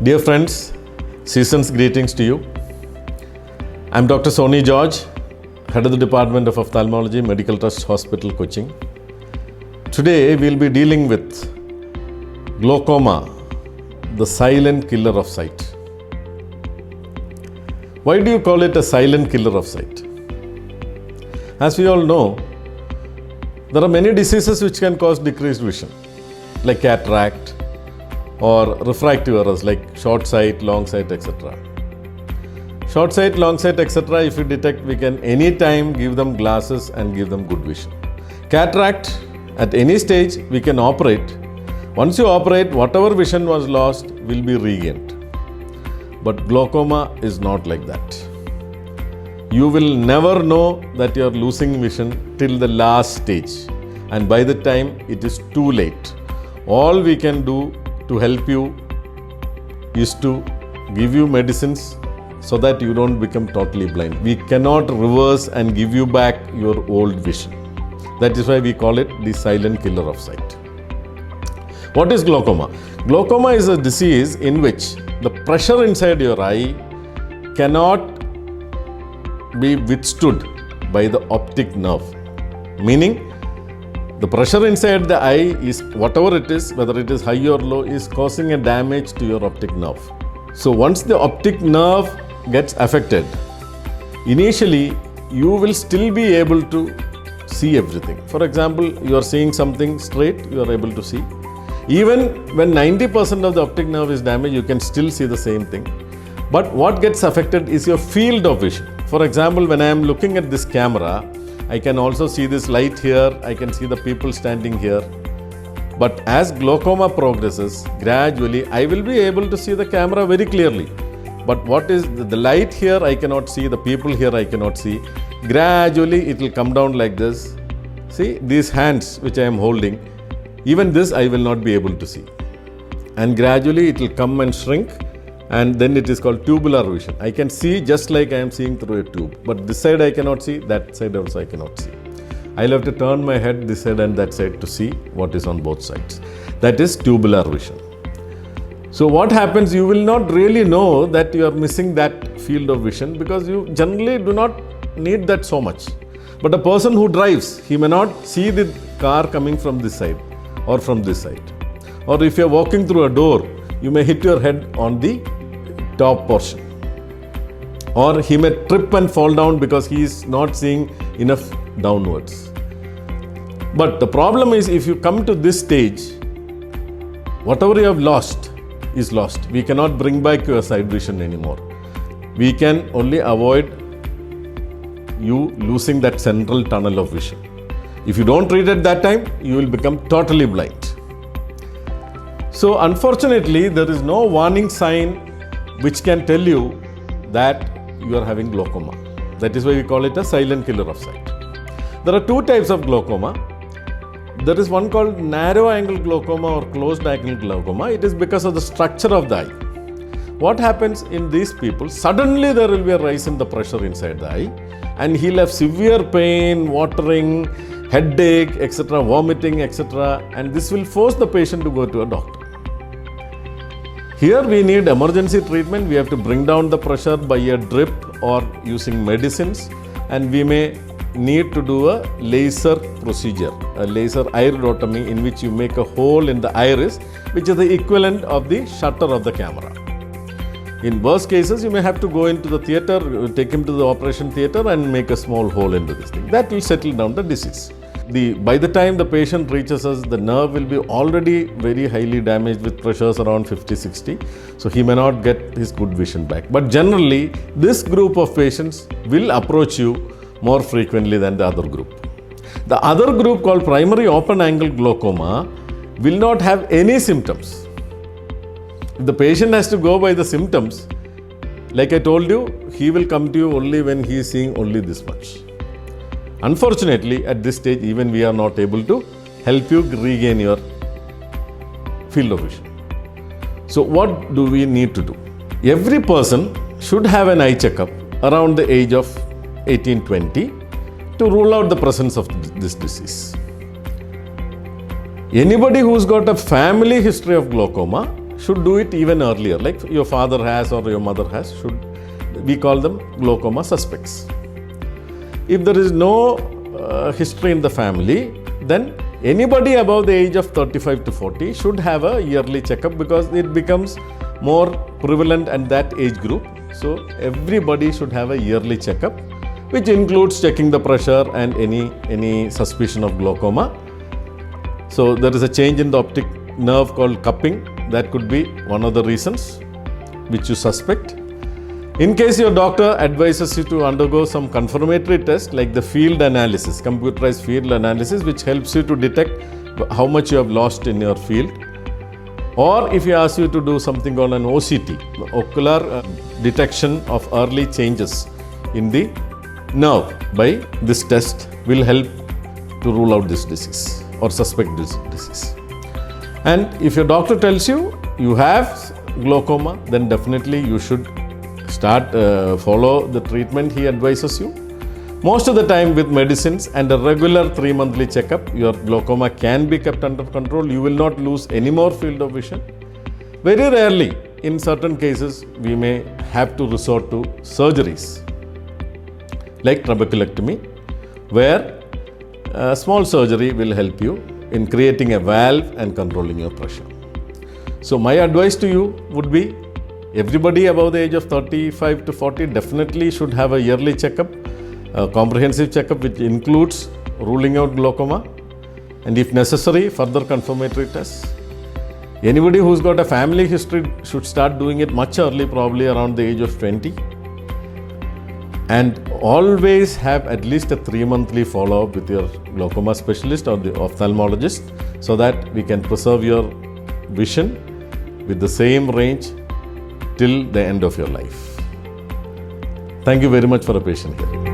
Dear friends, season's greetings to you. I'm Dr. Sony George, Head of the Department of Ophthalmology, Medical Trust Hospital, Cochin. Today we'll be dealing with glaucoma, the silent killer of sight. Why do you call it a silent killer of sight? As we all know, there are many diseases which can cause decreased vision, like cataract or refractive errors like short sight, long sight, etc. Short sight, long sight, etc. if we detect, we can anytime give them glasses and give them good vision. Cataract, at any stage we can operate. Once you operate, whatever vision was lost will be regained. But glaucoma is not like that. You will never know that you are losing vision till the last stage, and by the time it is too late. All we can do to help you is to give you medicines so that you don't become totally blind. We cannot reverse and give you back your old vision. That is why we call it the silent killer of sight. What is glaucoma? Glaucoma is a disease in which the pressure inside your eye cannot be withstood by the optic nerve. Meaning, the pressure inside the eye is, whatever it is, whether it is high or low, is causing a damage to your optic nerve. So once the optic nerve gets affected, initially you will still be able to see everything. For example, you are seeing something straight, you are able to see. Even when 90% of the optic nerve is damaged, you can still see the same thing. But what gets affected is your field of vision. For example, when I am looking at this camera, I can also see this light here, I can see the people standing here. But as glaucoma progresses, gradually I will be able to see the camera very clearly. But what is the light here I cannot see, the people here I cannot see. Gradually it will come down like this. See, these hands which I am holding, even this I will not be able to see. And gradually it will come and shrink, and then it is called tubular vision. I can see just like I am seeing through a tube, but this side I cannot see, that side also I cannot see. I'll have to turn my head this side and that side to see what is on both sides. That is tubular vision. So what happens, you will not really know that you are missing that field of vision because you generally do not need that so much. But a person who drives, he may not see the car coming from this side or from this side. Or if you are walking through a door, you may hit your head on the top portion, or he may trip and fall down because he is not seeing enough downwards. But the problem is, if you come to this stage, whatever you have lost is lost. We cannot bring back your side vision anymore. We can only avoid you losing that central tunnel of vision. If you don't treat at that time, you will become totally blind. So unfortunately, there is no warning sign which can tell you that you are having glaucoma. That is why we call it a silent killer of sight. There are two types of glaucoma. There is one called narrow angle glaucoma or closed angle glaucoma. It is because of the structure of the eye. What happens in these people, suddenly there will be a rise in the pressure inside the eye, and he'll have severe pain, watering, headache, etc., vomiting, etc., and this will force the patient to go to a doctor. Here we need emergency treatment. We have to bring down the pressure by a drip or using medicines, and we may need to do a laser procedure, a laser iridotomy, in which you make a hole in the iris, which is the equivalent of the shutter of the camera. In worst cases, you may have to go into the theatre, take him to the operation theatre and make a small hole into this thing. That will settle down the disease. By the time the patient reaches us, the nerve will be already very highly damaged with pressures around 50-60. So he may not get his good vision back. But generally, this group of patients will approach you more frequently than the other group. The other group, called primary open angle glaucoma, will not have any symptoms. If the patient has to go by the symptoms, like I told you, he will come to you only when he is seeing only this much. Unfortunately, at this stage, even we are not able to help you regain your field of vision. So what do we need to do? Every person should have an eye checkup around the age of 18-20 to rule out the presence of this disease. Anybody who's got a family history of glaucoma should do it even earlier, like your father has or your mother has, we call them glaucoma suspects. If there is no history in the family, then anybody above the age of 35 to 40 should have a yearly checkup, because it becomes more prevalent at that age group. So everybody should have a yearly checkup, which includes checking the pressure and any suspicion of glaucoma. So there is a change in the optic nerve called cupping. That could be one of the reasons which you suspect. In case your doctor advises you to undergo some confirmatory test like the field analysis, computerized field analysis, which helps you to detect how much you have lost in your field. Or if he asks you to do something called an OCT, ocular detection of early changes in the nerve, by this test will help to rule out this disease or suspect this disease. And if your doctor tells you you have glaucoma, then definitely you should follow the treatment he advises you. Most of the time with medicines and a regular 3-monthly checkup, your glaucoma can be kept under control. You will not lose any more field of vision. Very rarely, in certain cases, we may have to resort to surgeries like trabeculectomy, where a small surgery will help you in creating a valve and controlling your pressure. So my advice to you would be, everybody above the age of 35 to 40 definitely should have a yearly checkup, a comprehensive checkup which includes ruling out glaucoma, and if necessary, further confirmatory tests. Anybody who's got a family history should start doing it much early, probably around the age of 20. And always have at least a 3-monthly follow-up with your glaucoma specialist or the ophthalmologist, so that we can preserve your vision with the same range till the end of your life. Thank you very much for a patient hearing.